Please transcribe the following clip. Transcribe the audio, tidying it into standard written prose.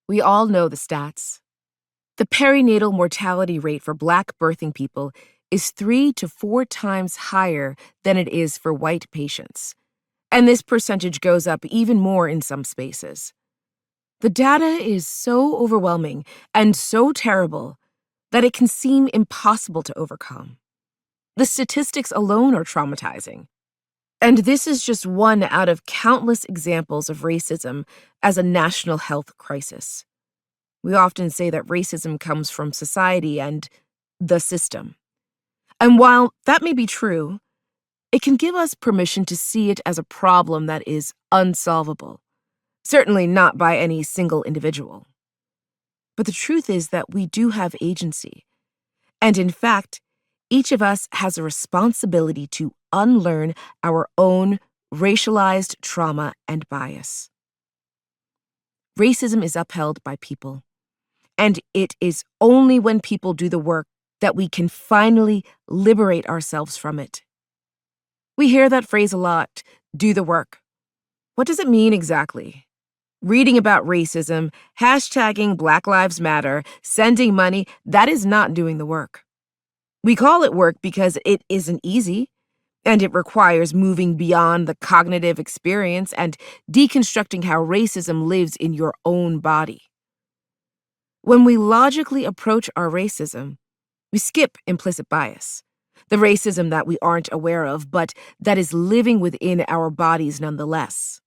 We all know the stats. The perinatal mortality rate for Black birthing people is 3 to 4 times higher than it is for white patients, and this percentage goes up even more in some spaces. The data is so overwhelming and so terrible that it can seem impossible to overcome. The statistics alone are traumatizing. And this is just one out of countless examples of racism as a national health crisis. We often say that racism comes from society and the system. And while that may be true, it can give us permission to see it as a problem that is unsolvable, certainly not by any single individual. But the truth is that we do have agency. And in fact, each of us has a responsibility to unlearn our own racialized trauma and bias. Racism is upheld by people, and it is only when people do the work that we can finally liberate ourselves from it. We hear that phrase a lot, do the work. What does it mean exactly? Reading about racism, hashtagging Black Lives Matter, sending money, that is not doing the work. We call it work because it isn't easy, and it requires moving beyond the cognitive experience and deconstructing how racism lives in your own body. When we logically approach our racism, we skip implicit bias, the racism that we aren't aware of, but that is living within our bodies nonetheless.